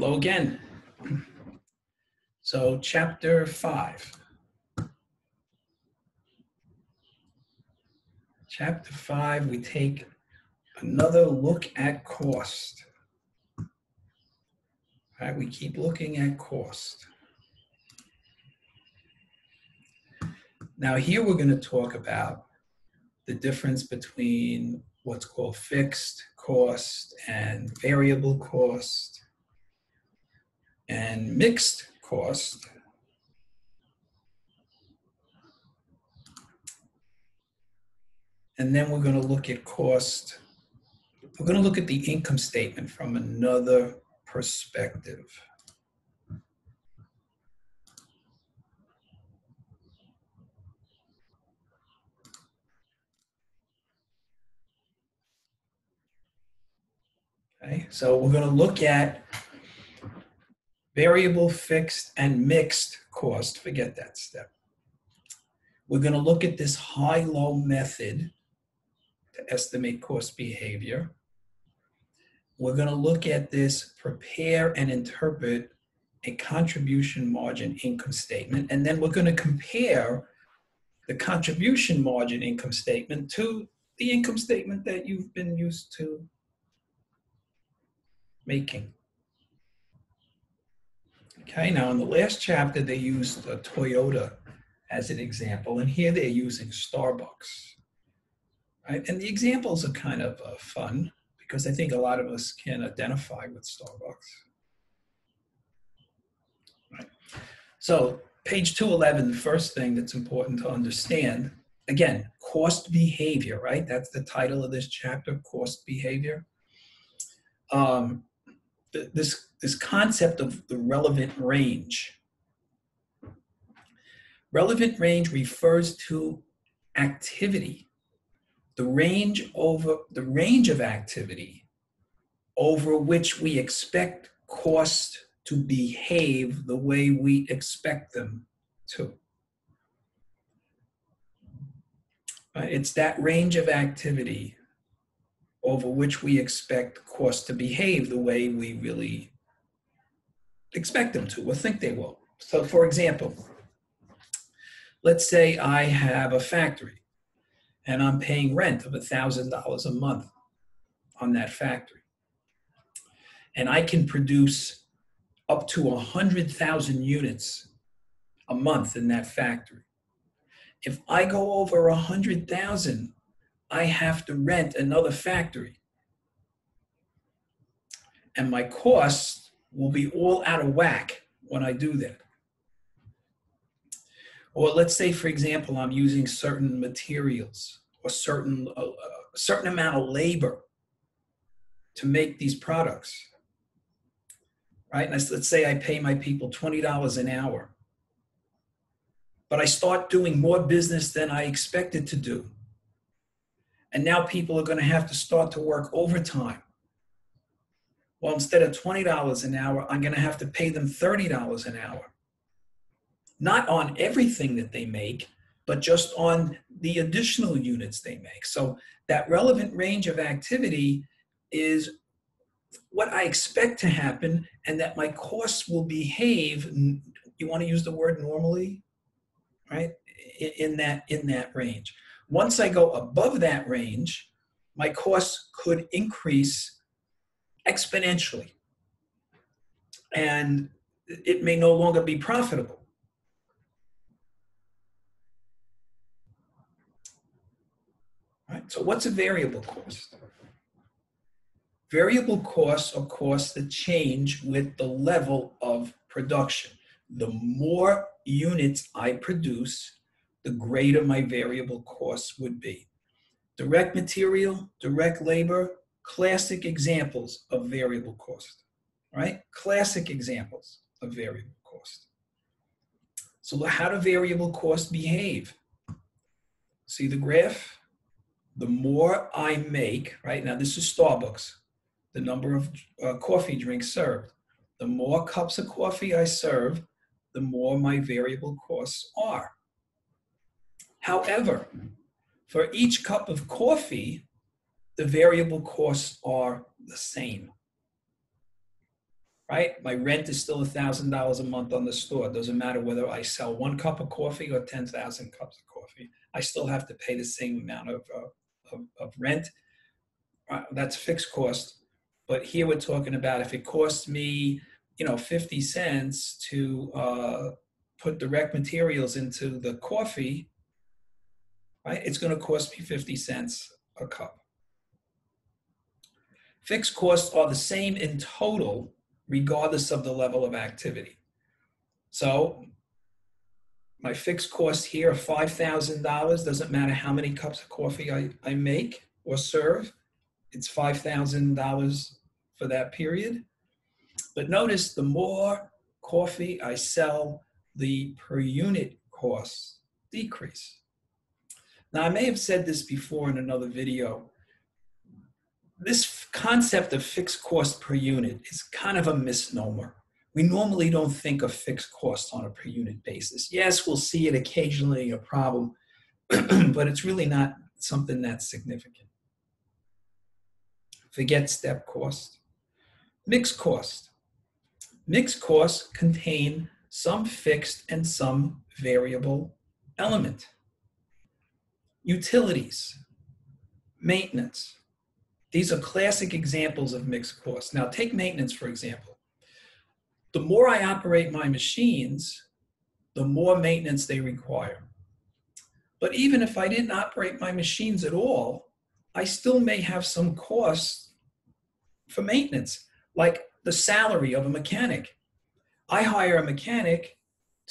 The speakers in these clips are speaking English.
Hello again. So chapter 5. Chapter 5, we take another look at cost. All right, we keep looking at cost. Now here we're going to talk about the difference between what's called fixed cost and variable cost and mixed cost. And then we're going to look at cost. We're going to look at the income statement from another perspective. Okay, so we're going to look at variable, fixed, and mixed cost. Forget that step. We're going to look at this high-low method to estimate cost behavior. We're going to look at this prepare and interpret a contribution margin income statement. And then we're going to compare the contribution margin income statement to the income statement that you've been used to making. Okay, now in the last chapter, they used a Toyota as an example, and here they're using Starbucks. Right? And the examples are kind of fun because I think a lot of us can identify with Starbucks. Right? So page 211, the first thing that's important to understand, again, cost behavior, right? That's the title of this chapter, cost behavior. This concept of the relevant range. Relevant range refers to activity, the range of activity over which we expect costs to behave the way we expect them to. It's that range of activity over which we expect costs to behave the way we really expect them to or think they will. So for example, let's say I have a factory and I'm paying rent of $1,000 a month on that factory. And I can produce up to 100,000 units a month in that factory. If I go over 100,000, I have to rent another factory. And my costs will be all out of whack when I do that. Or let's say, for example, I'm using certain materials or certain amount of labor to make these products, right? And let's say I pay my people $20 an hour, but I start doing more business than I expected to do. And now people are going to have to start to work overtime. Well, instead of $20 an hour, I'm going to have to pay them $30 an hour. Not on everything that they make, but just on the additional units they make. So that relevant range of activity is what I expect to happen and that my costs will behave, you want to use the word normally, right? In that range. Once I go above that range, my costs could increase exponentially. And it may no longer be profitable. Right? So what's a variable cost? Variable costs are costs that change with the level of production. The more units I produce, the greater my variable costs would be. Direct material, direct labor, classic examples of variable cost, right? Classic examples of variable cost. So how do variable costs behave? See the graph? The more I make, right? Now this is Starbucks, the number of coffee drinks served. The more cups of coffee I serve, the more my variable costs are. However, for each cup of coffee, the variable costs are the same. right? My rent is still $1,000 a month on the store. It doesn't matter whether I sell 1 cup of coffee or 10,000 cups of coffee. I still have to pay the same amount of rent. That's fixed cost. But here we're talking about if it costs me, 50 cents to put direct materials into the coffee, right? It's going to cost me 50 cents a cup. Fixed costs are the same in total, regardless of the level of activity. So my fixed cost here of $5,000, doesn't matter how many cups of coffee I make or serve, it's $5,000 for that period. But notice the more coffee I sell, the per unit costs decrease. Now, I may have said this before in another video. This concept of fixed cost per unit is kind of a misnomer. We normally don't think of fixed costs on a per unit basis. Yes, we'll see it occasionally, a problem, but it's really not something that's significant. Forget step cost. Mixed cost. Mixed costs contain some fixed and some variable element. Utilities, maintenance. These are classic examples of mixed costs. Now take maintenance, for example. The more I operate my machines, the more maintenance they require. But even if I didn't operate my machines at all, I still may have some costs for maintenance, like the salary of a mechanic. I hire a mechanic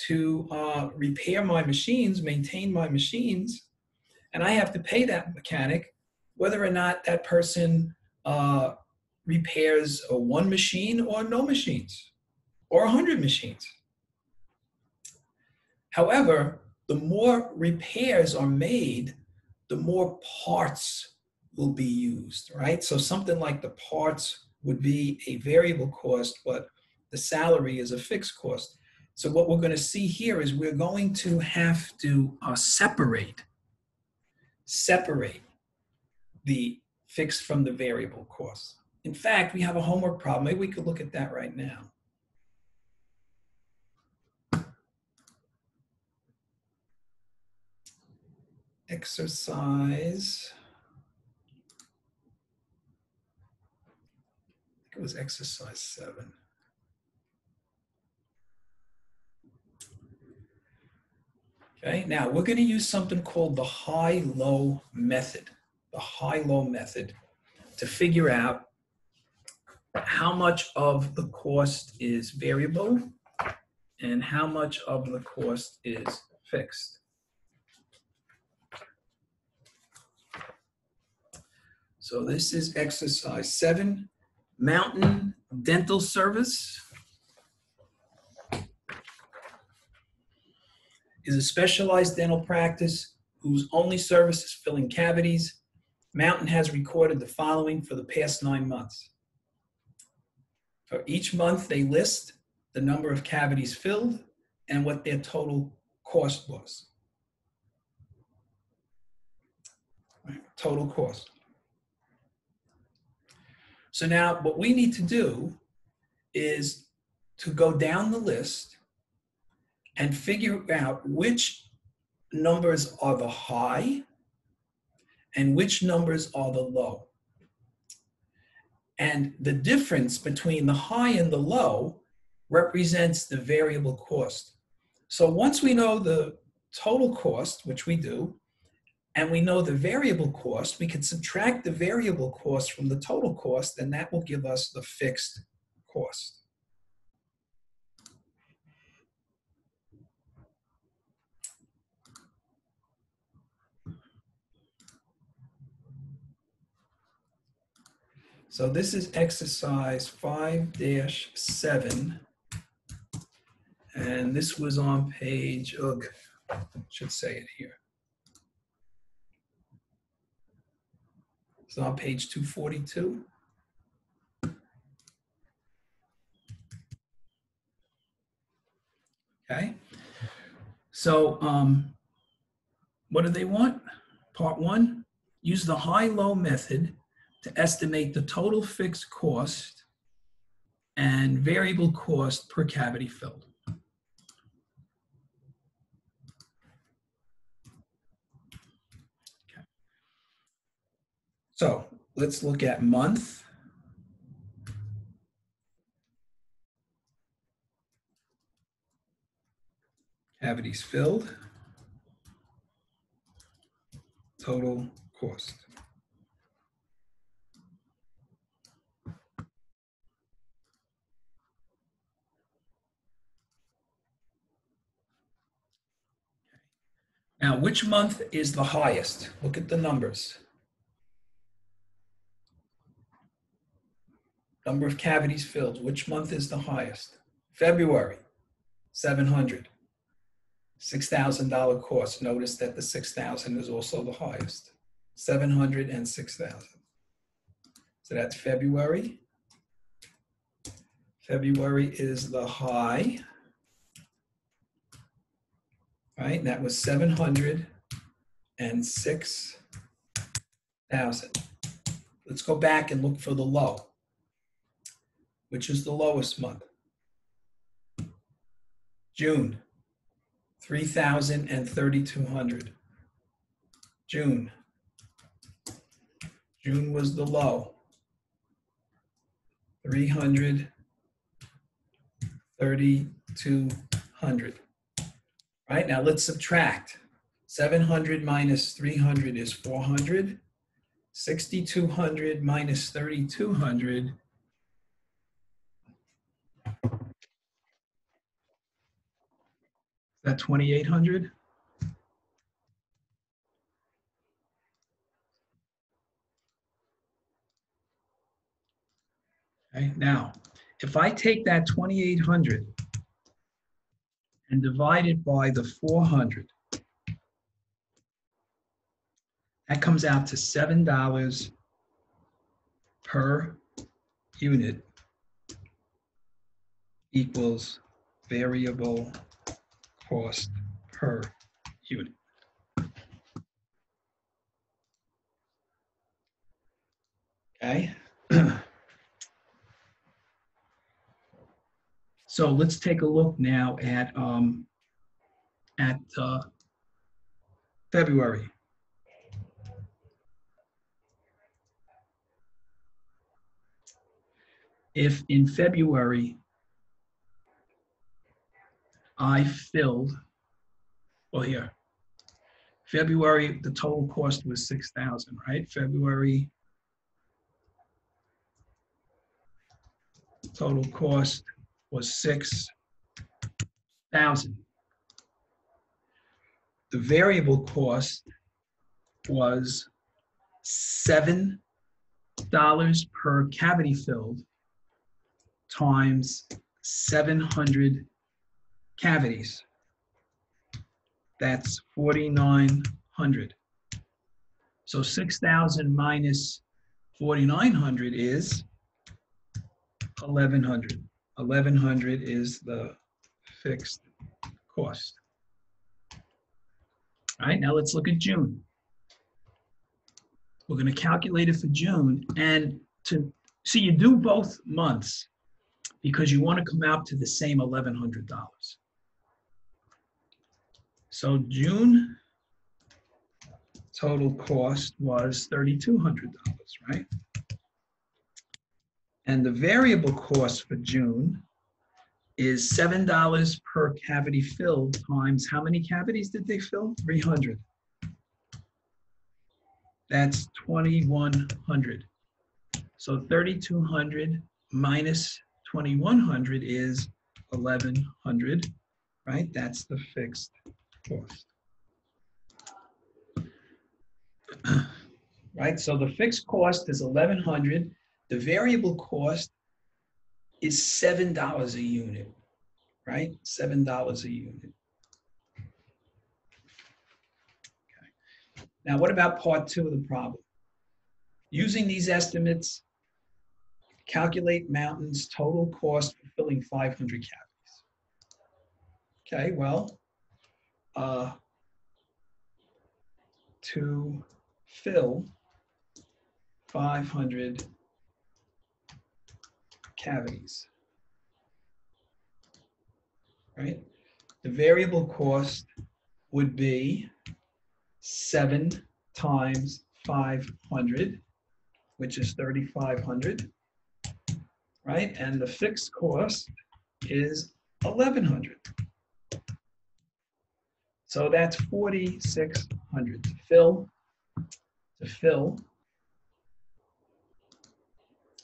to repair my machines, maintain my machines, and I have to pay that mechanic whether or not that person repairs one machine or no machines, or 100 machines. However, the more repairs are made, the more parts will be used, right? So something like the parts would be a variable cost, but the salary is a fixed cost. So what we're going to see here is we're going to have to separate the fixed from the variable costs. In fact, we have a homework problem. Maybe we could look at that right now. Exercise. I think it was exercise 7. Okay, now we're going to use something called the high-low method. The high-low method to figure out how much of the cost is variable and how much of the cost is fixed. So this is exercise 7, Mountain Dental Service is a specialized dental practice whose only service is filling cavities. Mountain has recorded the following for the past 9 months. For each month, they list the number of cavities filled and what their total cost was. Total cost. So now what we need to do is to go down the list and figure out which numbers are the high and which numbers are the low. And the difference between the high and the low represents the variable cost. So once we know the total cost, which we do, and we know the variable cost, we can subtract the variable cost from the total cost, and that will give us the fixed cost. So this is exercise 5-7, and this was on page, should say it here. It's on page 242. Okay. So what do they want? Part 1, use the high-low method to estimate the total fixed cost and variable cost per cavity filled. Okay. So let's look at month. Cavities filled. Total cost. Now, which month is the highest? Look at the numbers. Number of cavities filled. Which month is the highest? February, 700. $6,000 cost. Notice that the 6,000 is also the highest. 700 and 6,000. So that's February. February is the high. Right? That was 706,000. Let's go back and look for the low. Which is the lowest month? June, 3,000 and 3,200. June. June was the low. 3,200. Right, now let's subtract. 700 minus 300 is 400. 6,200 minus 3,200 is that 2,800? Okay, now, if I take that 2,800 and divide it by the 400, that comes out to $7 per unit equals variable cost per unit. Okay. So let's take a look now at February. If in February I filled, well here, February, the total cost was 6,000, right? February total cost was 6,000. The variable cost was $7 per cavity filled times 700 cavities. That's 4,900. So 6,000 minus 4,900 is 1,100. 1,100 is the fixed cost. All right, now let's look at June. We're going to calculate it for June, and to see, you do both months because you want to come out to the same $1,100. So June total cost was $3,200, right? And the variable cost for June is $7 per cavity filled times how many cavities did they fill? 300. That's 2,100. So 3,200 minus 2,100 is 1,100, right? That's the fixed cost. Right, so the fixed cost is 1,100. The variable cost is $7 a unit, right? $7 a unit. Okay. Now, what about part two of the problem? Using these estimates, calculate Mountain's total cost for filling 500 cavities. Okay, well, to fill 500 cavities. right? The variable cost would be 7 times 500, which is 3,500, right? And the fixed cost is 1,100. So that's 4,600 to fill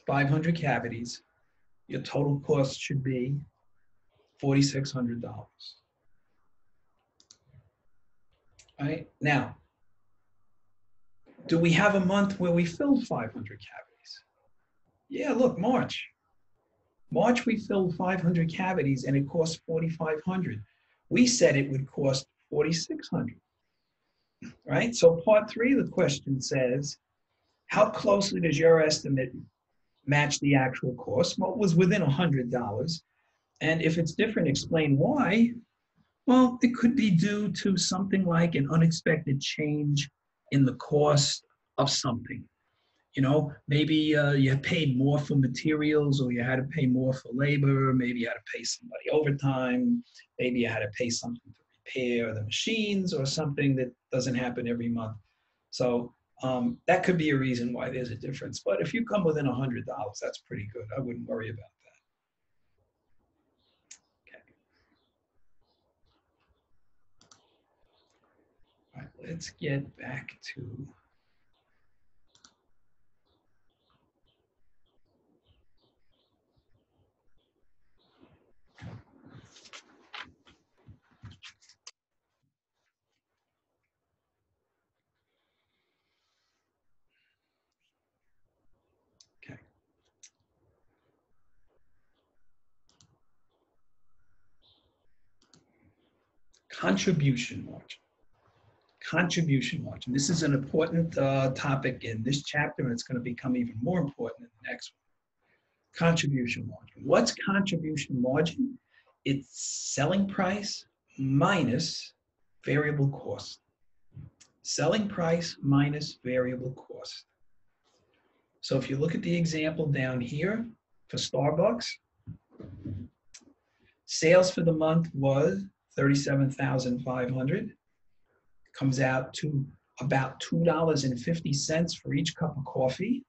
500 cavities. Your total cost should be $4,600. Right? Now, do we have a month where we filled 500 cavities? Yeah, look, March. March we filled 500 cavities and it cost 4,500. We said it would cost 4,600. Right? So part 3 of the question says, how closely does your estimate match the actual cost? Well, it was within $100. And if it's different, explain why. Well, it could be due to something like an unexpected change in the cost of something. You know, maybe you paid more for materials, or you had to pay more for labor. Maybe you had to pay somebody overtime. Maybe you had to pay something to repair the machines or something that doesn't happen every month. So that could be a reason why there's a difference. But if you come within $100, that's pretty good. I wouldn't worry about that. Okay. All right, let's get back to okay. Contribution margin. Contribution margin. This is an important topic in this chapter, and it's going to become even more important in the next one. Contribution margin. What's contribution margin? It's selling price minus variable cost. Selling price minus variable cost. So if you look at the example down here for Starbucks, sales for the month was 37,500. Comes out to about $2.50 for each cup of coffee.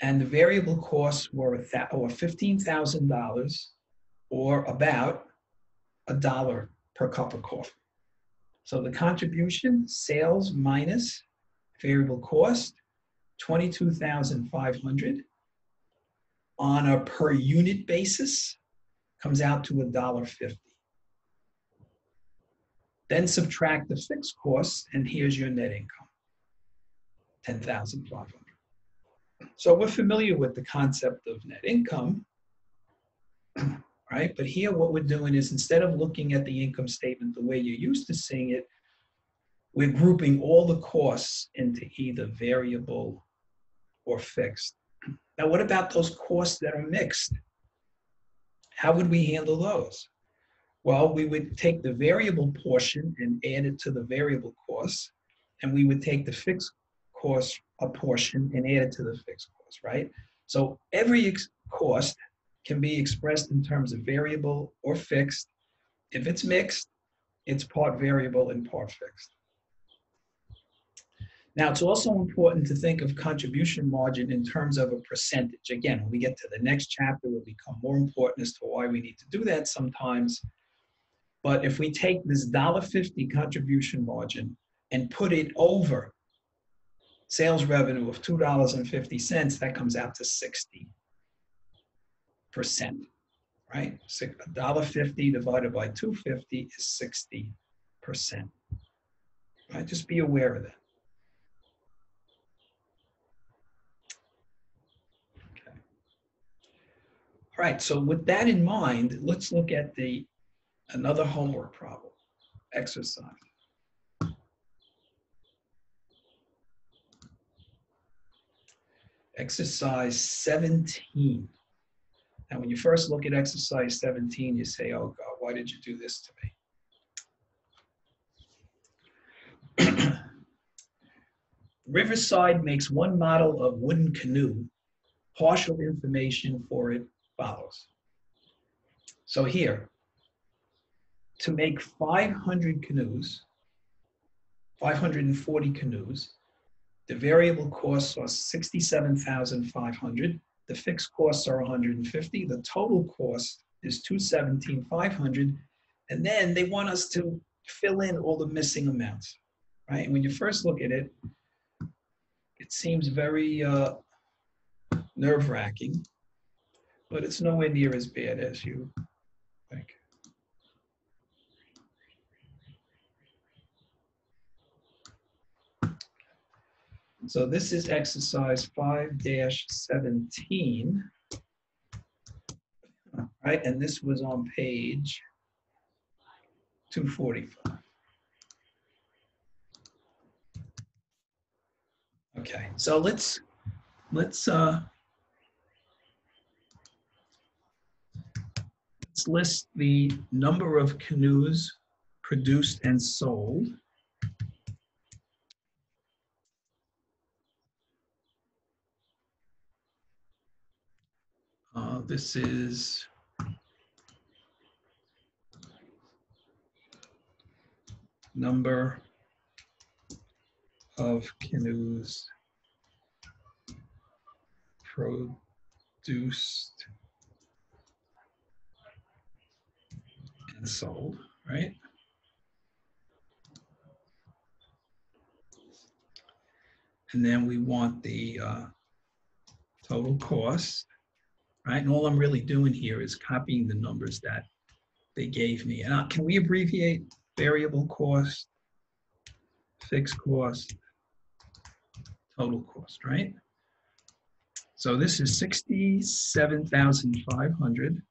And the variable costs were $15,000, or about $1 per cup of coffee. So the contribution, sales minus variable cost, 22,500. On a per unit basis, comes out to $1.50. Then subtract the fixed costs, and here's your net income, 10,500. So we're familiar with the concept of net income, right? But here what we're doing is, instead of looking at the income statement the way you're used to seeing it, we're grouping all the costs into either variable or fixed. Now, what about those costs that are mixed? How would we handle those? Well, we would take the variable portion and add it to the variable costs, and we would take the fixed cost a portion and add it to the fixed cost, right? So every cost can be expressed in terms of variable or fixed. If it's mixed, it's part variable and part fixed. Now, it's also important to think of contribution margin in terms of a percentage. Again, when we get to the next chapter, it will become more important as to why we need to do that sometimes. But if we take this $1.50 contribution margin and put it over sales revenue of $2.50, that comes out to 60%, right? $1.50 divided by 250 is 60%. Right? Just be aware of that. Okay. All right, so with that in mind, let's look at another homework problem, exercise. Exercise 17. Now, when you first look at exercise 17, you say, oh God, why did you do this to me? Riverside makes one model of wooden canoe. Partial information for it follows. So here, to make 500 canoes, 540 canoes, the variable costs are 67,500. The fixed costs are 150. The total cost is 217,500. And then they want us to fill in all the missing amounts, right? And when you first look at it, it seems very nerve-wracking, but it's nowhere near as bad as you think. So this is exercise 5-17, right? And this was on page 245. Okay, so let's list the number of canoes produced and sold. This is number of canoes produced and sold, right? And then we want the total cost, right? And all I'm really doing here is copying the numbers that they gave me. And can we abbreviate variable cost, fixed cost, total cost, right? So this is 67,500.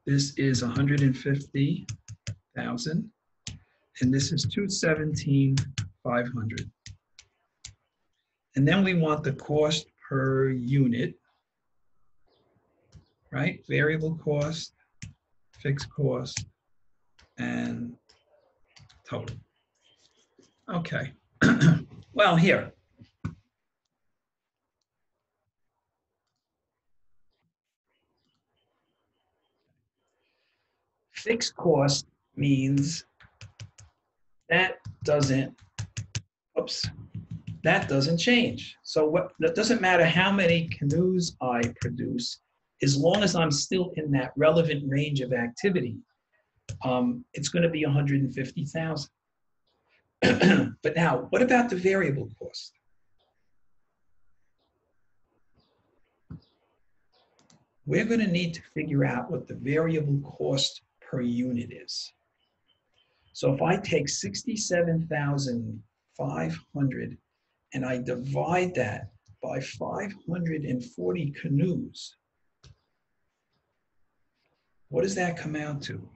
This is 150,000. And this is 217,500. And then we want the cost per unit, right? Variable cost, fixed cost, and total. Okay. Well, here. Fixed cost means that doesn't change. So that doesn't matter how many canoes I produce, as long as I'm still in that relevant range of activity, it's going to be 150,000. But now, what about the variable cost? We're going to need to figure out what the variable cost per unit is. So if I take 67,500 and I divide that by 540 canoes, what does that come out to?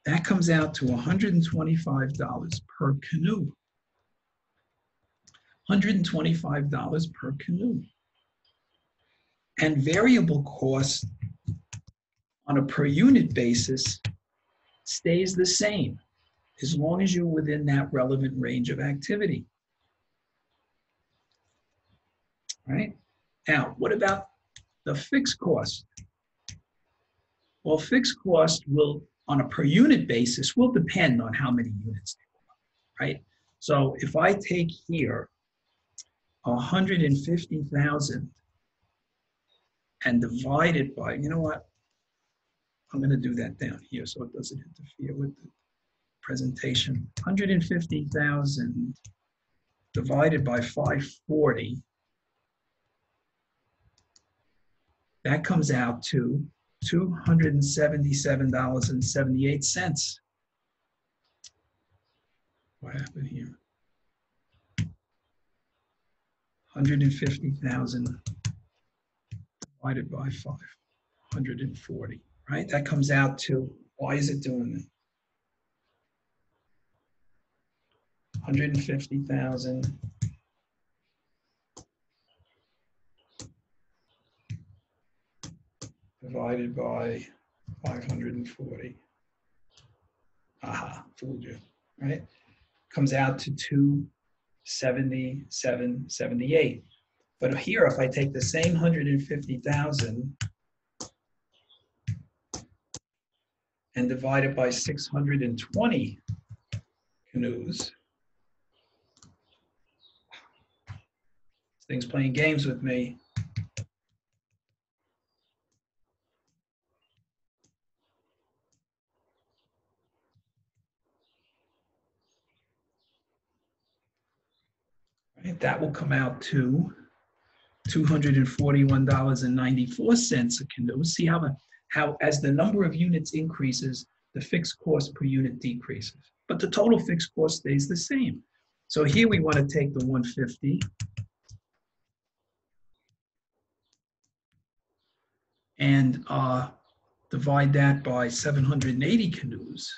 That comes out to $125 per canoe. $125 per canoe. And variable cost on a per unit basis stays the same as long as you're within that relevant range of activity. Right? Now, what about the fixed cost? Well, fixed cost will, on a per unit basis, will depend on how many units they are, right? So if I take here 150,000 and divide it by, you know what? I'm going to do that down here so it doesn't interfere with the presentation. 150,000 divided by 540, that comes out to $277.78. What happened here? 150,000 divided by 540, right? That comes out to, why is it doing that? 150,000 divided by 540. Aha, fooled you, right? Comes out to 277.78. But here, if I take the same 150,000 and divide it by 620 canoes. This thing's playing games with me. Right, that will come out to $241.94 a canoe. See how as the number of units increases, the fixed cost per unit decreases, but the total fixed cost stays the same. So here we want to take the 150 and divide that by 780 canoes,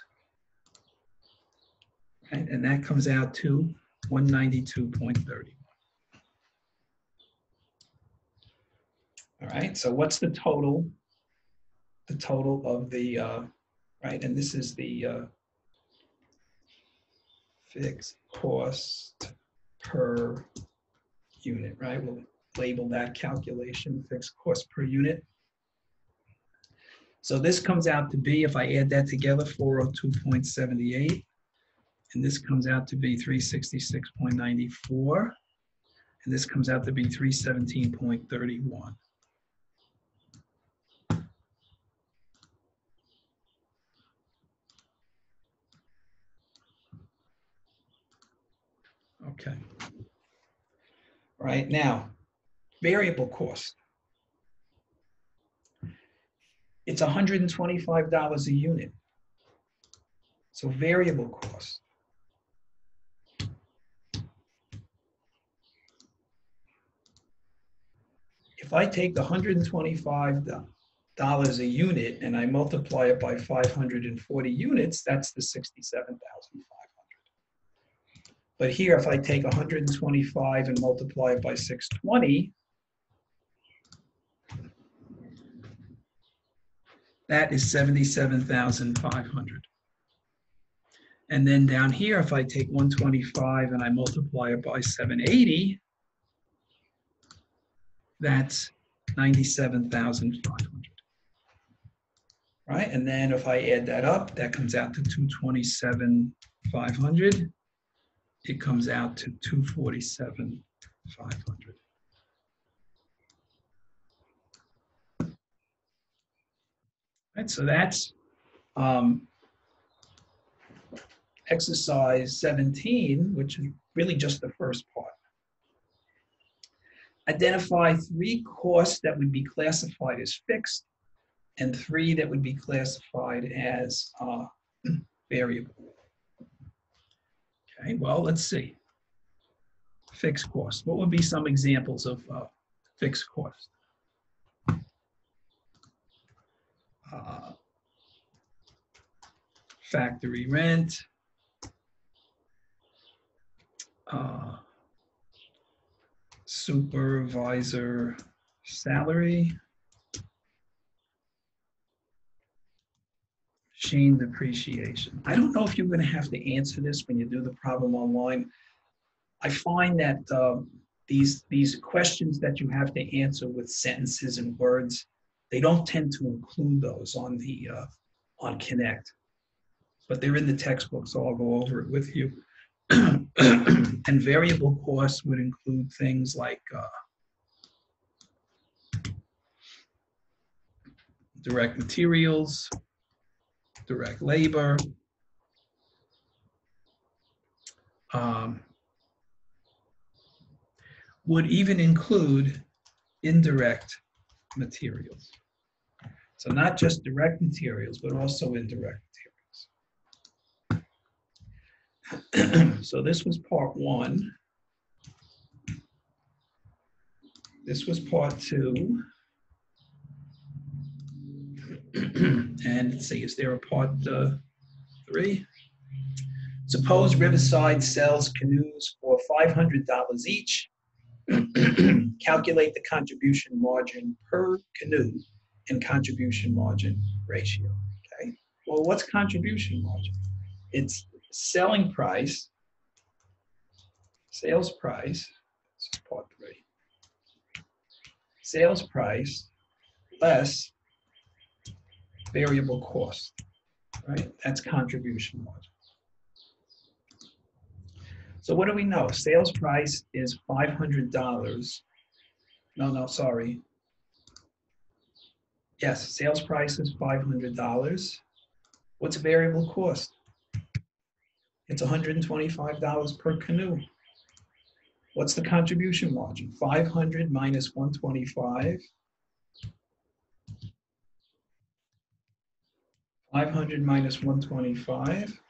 right? And that comes out to 192.30. All right, so what's the total? The total of the, right, and this is the fixed cost per unit, right? We'll label that calculation, fixed cost per unit. So this comes out to be, if I add that together, 402.78, and this comes out to be 366.94, and this comes out to be 317.31. Okay. All right, now, variable cost. It's $125 a unit. So variable cost. If I take the $125 a unit and I multiply it by 540 units, that's the 67,500. But here, if I take 125 and multiply it by 620, that is 77,500. And then down here, if I take 125 and I multiply it by 780, that's 97,500. Right? And then if I add that up, that comes out to 227,500. It comes out to 247,500. Right, so that's exercise 17, which is really just the first part. Identify 3 costs that would be classified as fixed and 3 that would be classified as variable. Okay, well, let's see. Fixed cost. What would be some examples of fixed cost? Factory rent, supervisor salary, machine depreciation. I don't know if you're going to have to answer this when you do the problem online. I find that these questions that you have to answer with sentences and words, they don't tend to include those on the on Connect, but they're in the textbook, so I'll go over it with you. And variable costs would include things like direct materials, direct labor, would even include indirect materials. So not just direct materials, but also indirect materials. So this was part 1. This was part 2. And let's see, is there a part 3? Suppose Riverside sells canoes for $500 each. Calculate the contribution margin per canoe and contribution margin ratio. Okay. Well, what's contribution margin? It's selling price, sales price, this is part 3. Sales price less variable cost. right? That's contribution margin. So what do we know? Sales price is $500. No, sorry. Yes, sales price is $500. What's variable cost? It's $125 per canoe. What's the contribution margin? 500 minus 125. 500 minus 125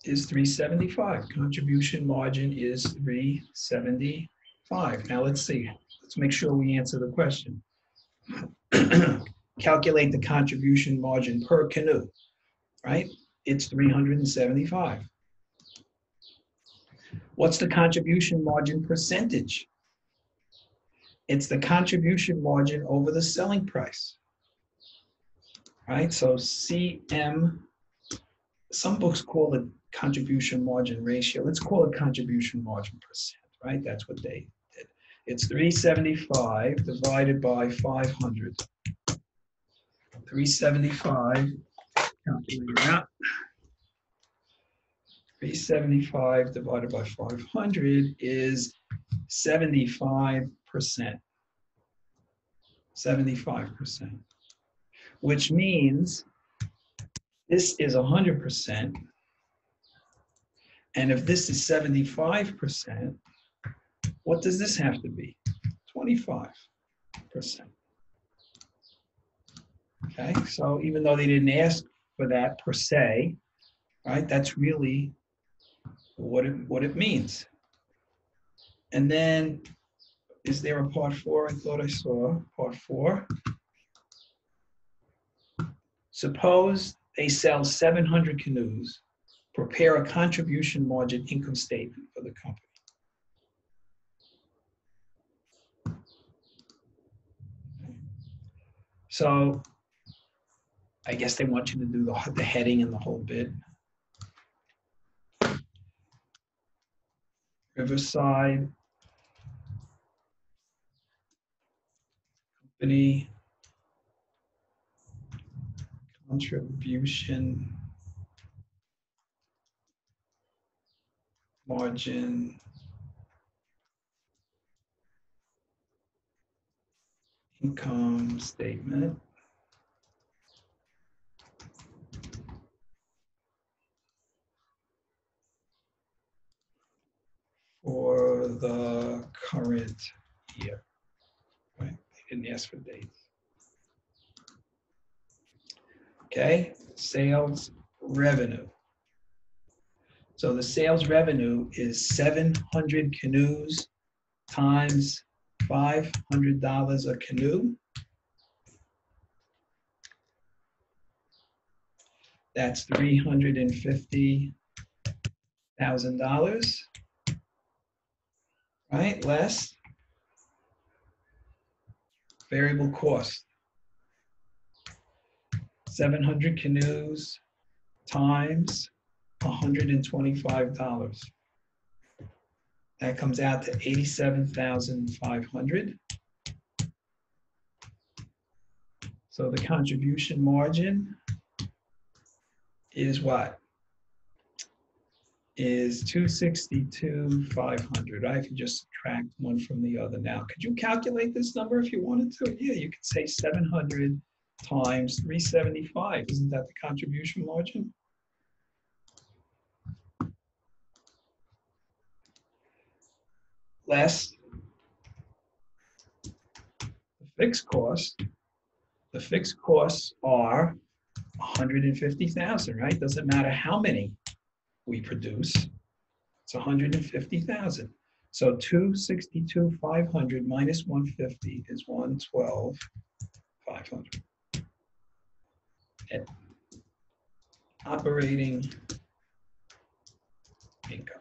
is 375. Contribution margin is 375. Now let's see. Let's make sure we answer the question. Calculate the contribution margin per canoe, right? It's 375. What's the contribution margin percentage? It's the contribution margin over the selling price, right? So CM, some books call it contribution margin ratio. Let's call it contribution margin percent, right? That's what they did. It's 375 divided by 500. 375, calculator out. 375 divided by 500 is 75%. 75%, which means this is 100%. And if this is 75%, what does this have to be? 25%. Okay, so even though they didn't ask for that per se, right, that's really what it means. And then, is there a part 4? I thought I saw part 4. Suppose they sell 700 canoes, prepare a contribution margin income statement for the company. So I guess they want you to do the heading and the whole bit. Riverside Company contribution margin income statement for the current year. Right? They didn't ask for dates. Okay, sales revenue. So the sales revenue is 700 canoes times $500 a canoe. That's $350,000, right? Less variable cost. 700 canoes times $125. That comes out to $87,500. So the contribution margin is what? Is 262,500. I can just subtract one from the other now. Could you calculate this number if you wanted to? Yeah, you could say 700 times 375. Isn't that the contribution margin? Less the fixed cost. The fixed costs are 150,000, right? Doesn't matter how many we produce. It's 150,000. So 262,500 minus 150 is 112,500. Operating income.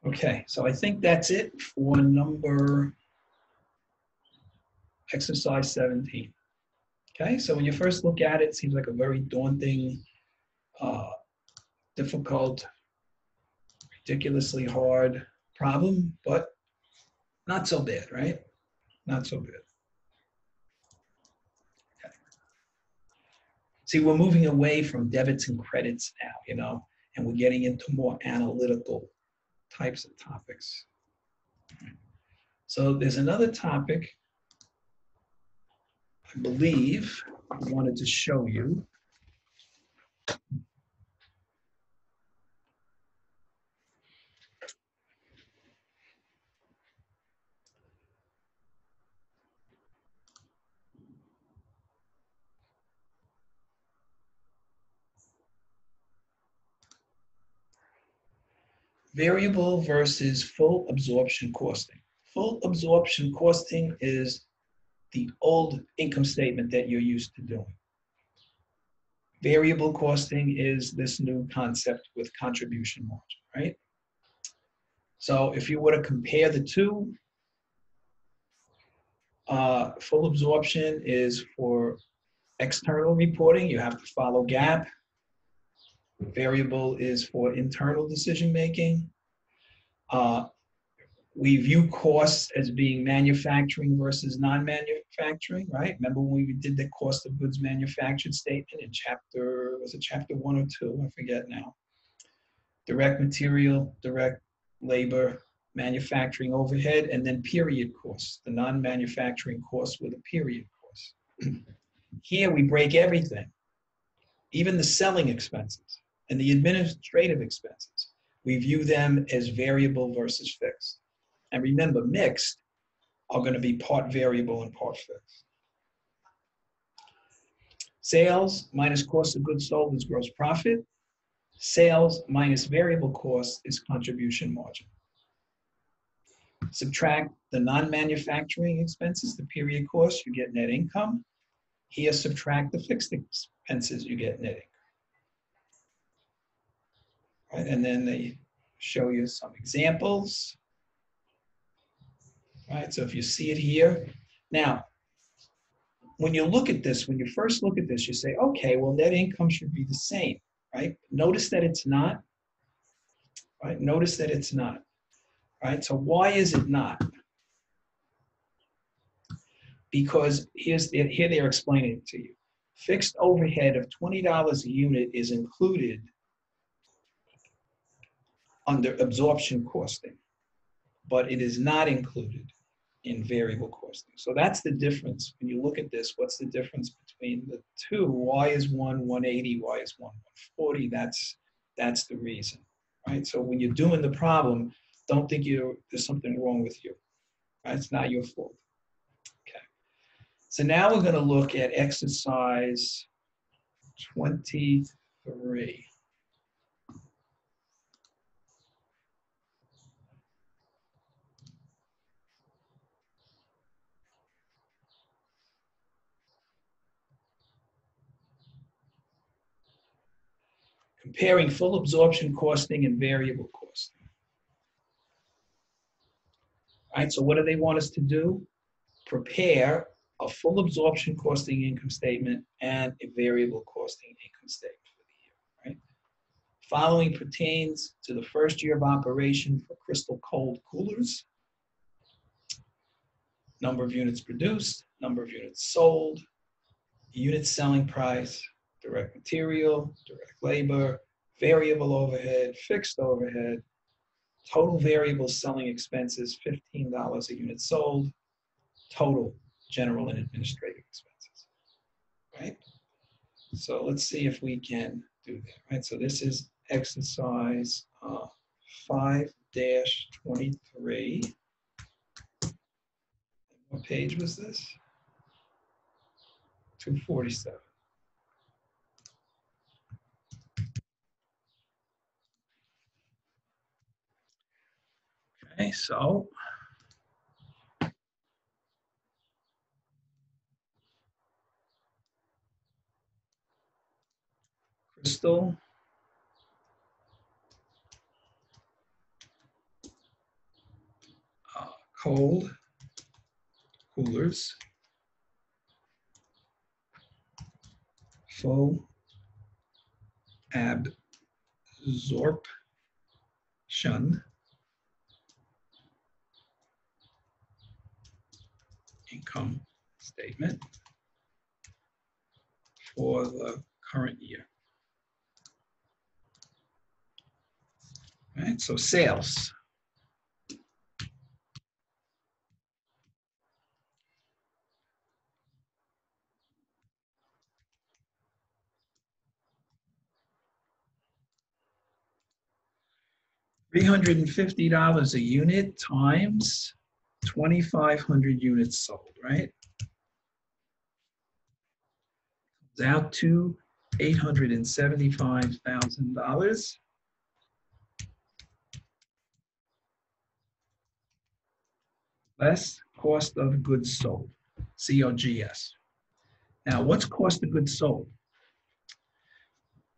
Okay, so I think that's it for number exercise 17. Okay, so when you first look at it, it seems like a very daunting, difficult, ridiculously hard problem, but not so bad, right? Not so bad. Okay. See, we're moving away from debits and credits now, and we're getting into more analytical types of topics. So there's another topic I believe I wanted to show you. Variable versus full absorption costing. Full absorption costing is the old income statement that you're used to doing. Variable costing is this new concept with contribution margin, right? So if you were to compare the two, full absorption is for external reporting. You have to follow GAAP. Variable is for internal decision making. We view costs as being manufacturing versus non-manufacturing, right? Remember when we did the cost of goods manufactured statement in chapter 1 or 2? I forget now. Direct material, direct labor, manufacturing overhead, and then period costs. The non-manufacturing costs were the period costs. Here we break everything, even the selling expenses and the administrative expenses. We view them as variable versus fixed. And remember, mixed are going to be part variable and part fixed. Sales minus cost of goods sold is gross profit. Sales minus variable cost is contribution margin. Subtract the non-manufacturing expenses, the period cost, you get net income. Here, subtract the fixed expenses, you get net income. Right? And then they show you some examples. Right, so if you see it here. Now, when you look at this, when you first look at this, you say, okay, well, net income should be the same, right? Notice that it's not, right? Notice that it's not, right? So why is it not? Because here they're explaining it to you. Fixed overhead of $20 a unit is included under absorption costing, but it is not included in variable costing. So that's the difference. When you look at this, what's the difference between the two? Why is one 180? Why is one 140? That's the reason, right? So when you're doing the problem, don't think there's something wrong with you. Right? It's not your fault. Okay. So now we're going to look at exercise 23. Comparing full absorption costing and variable costing. All right, so what do they want us to do? Prepare a full absorption costing income statement and a variable costing income statement for the year, right? Following pertains to the first year of operation for Crystal Cold Coolers. Number of units produced, number of units sold, unit selling price, direct material, direct labor, variable overhead, fixed overhead, total variable selling expenses, $15 a unit sold, total general and administrative expenses, right? So let's see if we can do that, right? So this is exercise 5-23. What page was this? 247. Okay, so Crystal Cold Coolers full absorption income statement for the current year. All right, so sales. $350 a unit times 2,500 units sold, right? It's out to $875,000. Less cost of goods sold, COGS. Now, what's cost of goods sold?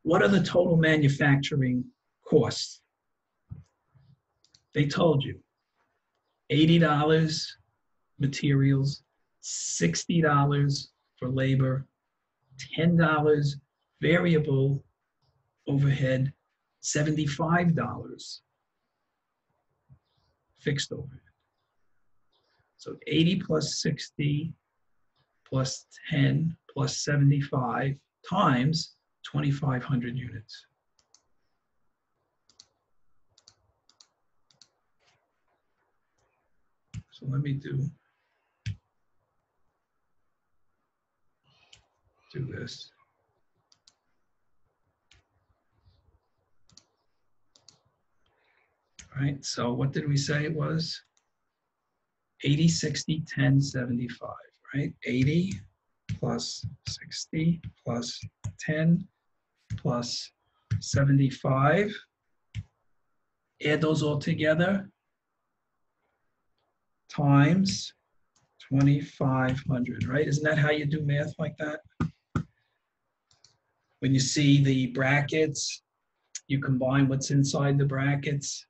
What are the total manufacturing costs? They told you $80 materials, $60 for labor, $10 variable overhead, $75 fixed overhead. So 80 plus 60 plus 10 plus 75 times 2,500 units. So let me do this. All right, so what did we say it was? 80, 60, 10, 75, right? 80 plus 60 plus 10 plus 75. Add those all together times 2,500, right? Isn't that how you do math like that? When you see the brackets, you combine what's inside the brackets,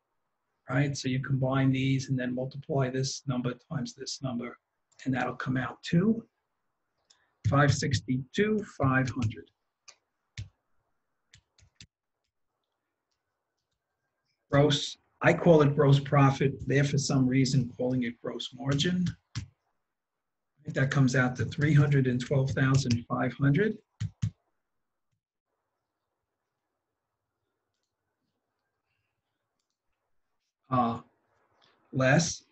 right? So you combine these and then multiply this number times this number, and that'll come out to 562, 500. Gross, I call it gross profit. They're for some reason calling it gross margin. I think that comes out to 312,500. Less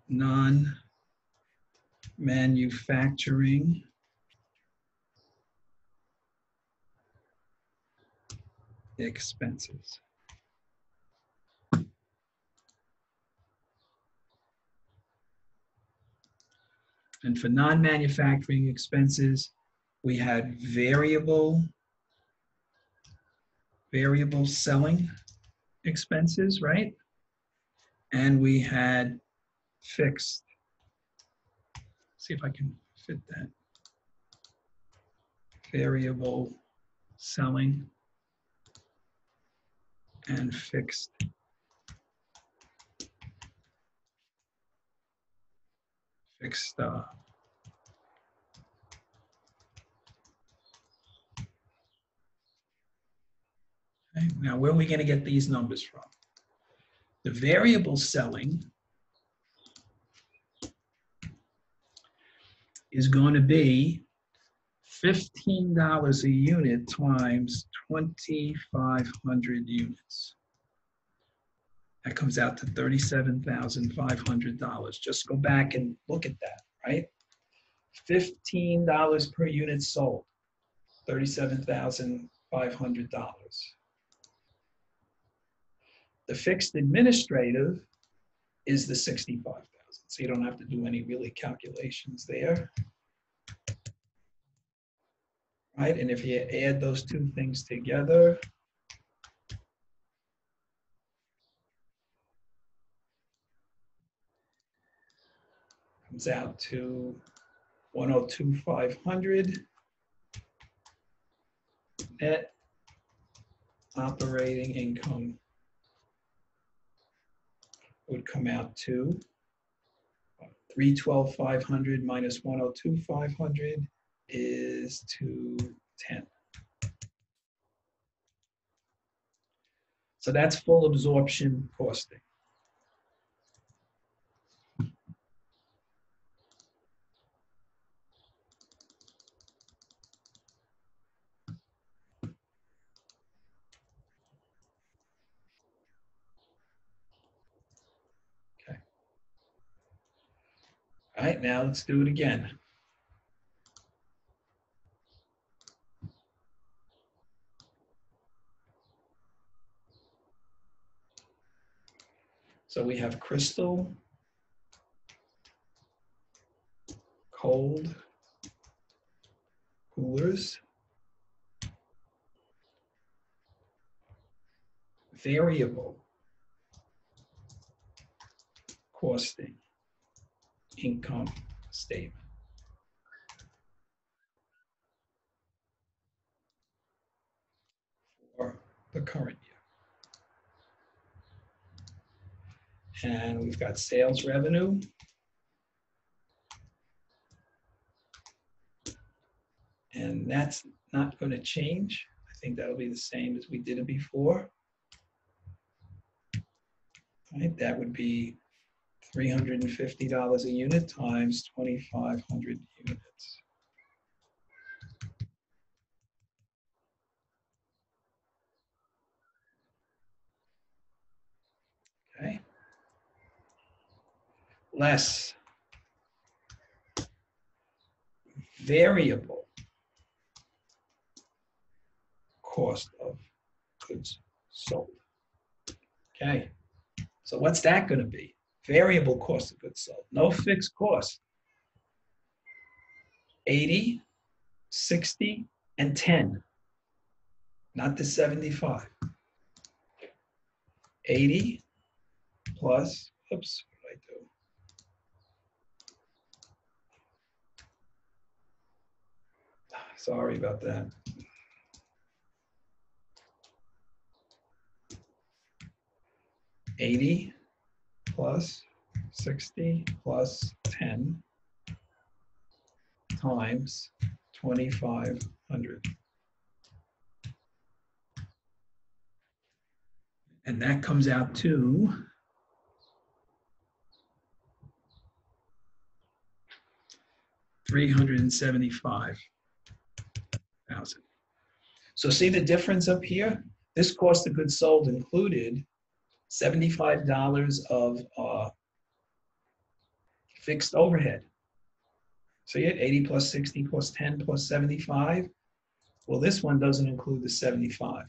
non-manufacturing expenses. And for non-manufacturing expenses, we had variable selling expenses, right? And we had fixed. See if I can fit that. Variable selling and fixed okay. Now, where are we going to get these numbers from? The variable selling is going to be $15 a unit times 2,500 units. That comes out to $37,500. Just go back and look at that, right? $15 per unit sold, $37,500. The fixed administrative is the $65,000. So you don't have to do any really calculations there. Right, and if you add those two things together, comes out to 102,500 net operating income would come out to 312,500 minus 102,500 is 210. So that's full absorption costing. Okay. All right, now let's do it again. So we have crystal, cold, coolers, variable costing, income statement. For the current year. And we've got sales revenue. And that's not going to change. I think that'll be the same as we did it before. Right, that would be $350 a unit times 2,500 units. Okay. Less variable cost of goods sold. Okay. So what's that going to be? Variable cost of goods sold. No fixed cost. 80, 60, and 10. Not the 75. 80 plus, oops, what did I do? Sorry about that. $80 plus 60 plus 10 times 2,500. And that comes out to $375,000. So see the difference up here? This cost of goods sold included $75 of fixed overhead. So you had 80 plus 60 plus 10 plus 75. Well, this one doesn't include the 75.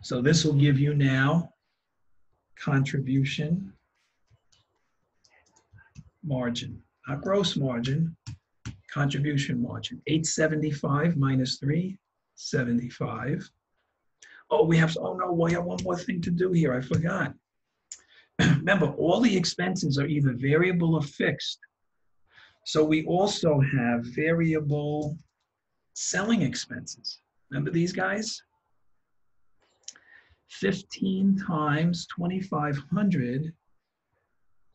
So this will give you now contribution margin, not gross margin, contribution margin. 875 minus 375. Oh, we have one more thing to do here. I forgot. Remember, all the expenses are either variable or fixed. So we also have variable selling expenses. Remember these guys? 15 times 2,500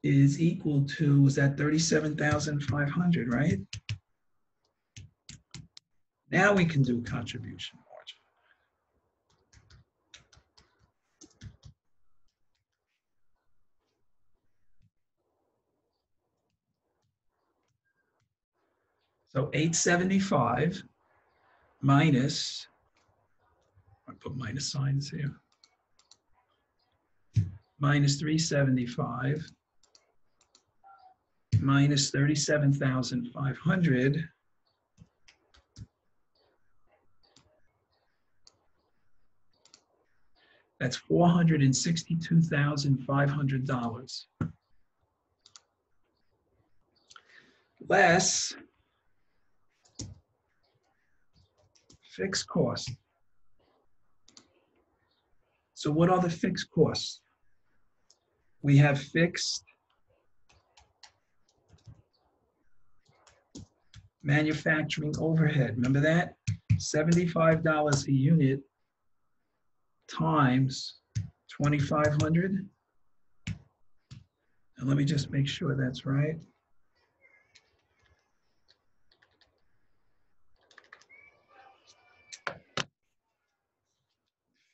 is equal to, is that 37,500, right? Now we can do contribution margin. So 875 minus, I put minus signs here, minus 375 minus 37,500 that's $462,500 less fixed cost. So what are the fixed costs? We have fixed manufacturing overhead. Remember that? $75 a unit times 2,500. And let me just make sure that's right.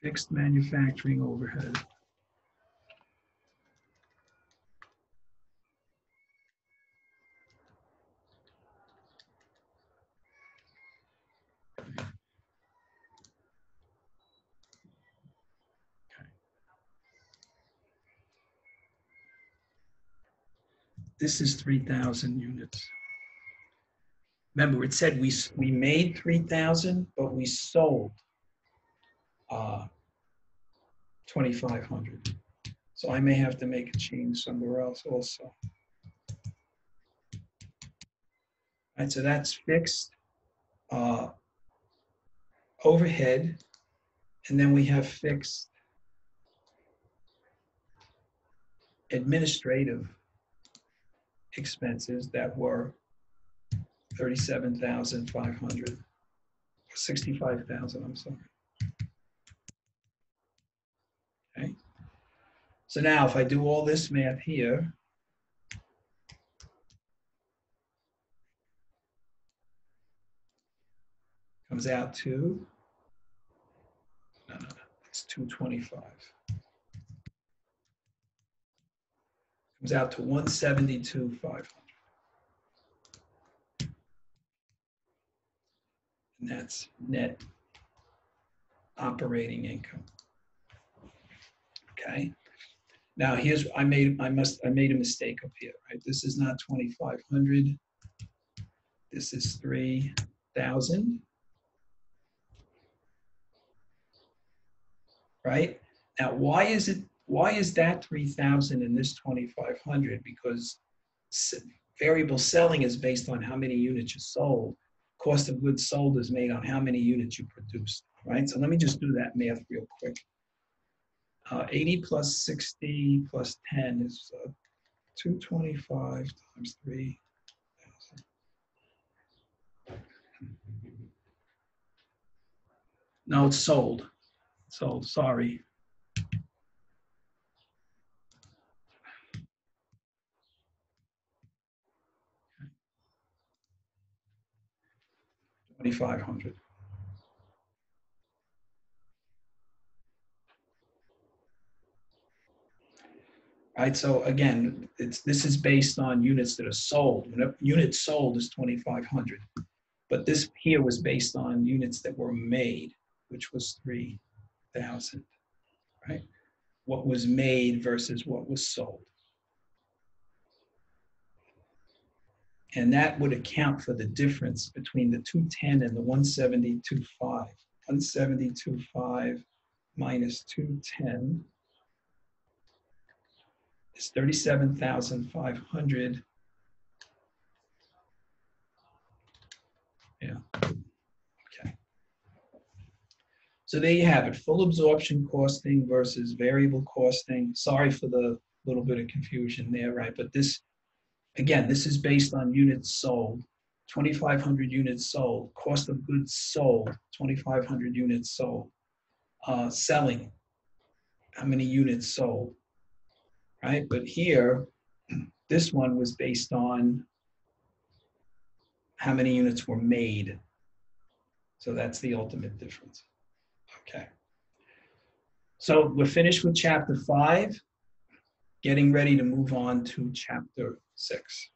Fixed manufacturing overhead. This is 3,000 units. Remember, it said we made 3,000, but we sold 2,500. So I may have to make a change somewhere else also. All right, so that's fixed overhead, and then we have fixed administrative expenses that were 37,500, 65,000, I'm sorry. Okay. So now if I do all this math here, comes out to, no, it's 225. Comes out to 172,500. And that's net operating income. Okay. Now here's I made a mistake up here, right? This is not 2,500. This is 3,000. Right? Now why is that 3,000 and this 2,500? Because variable selling is based on how many units you sold. Cost of goods sold is made on how many units you produced, right? So let me just do that math real quick. 80 plus 60 plus 10 is 225 times 3,000. No, it's sold. Sold, sorry. $2,500. Right, so again, this is based on units that are sold. Units sold is 2,500, but this here was based on units that were made, which was 3,000. Right, what was made versus what was sold, and that would account for the difference between the 210 and the 172.5. 172.5 minus 210 is 37,500. Yeah. Okay. So there you have it, full absorption costing versus variable costing. Sorry for the little bit of confusion there, right? But this, again, this is based on units sold. 2,500 units sold. Cost of goods sold, 2,500 units sold. Selling, how many units sold, right? But here, this one was based on how many units were made. So that's the ultimate difference. Okay. So we're finished with chapter 5, getting ready to move on to chapter 6.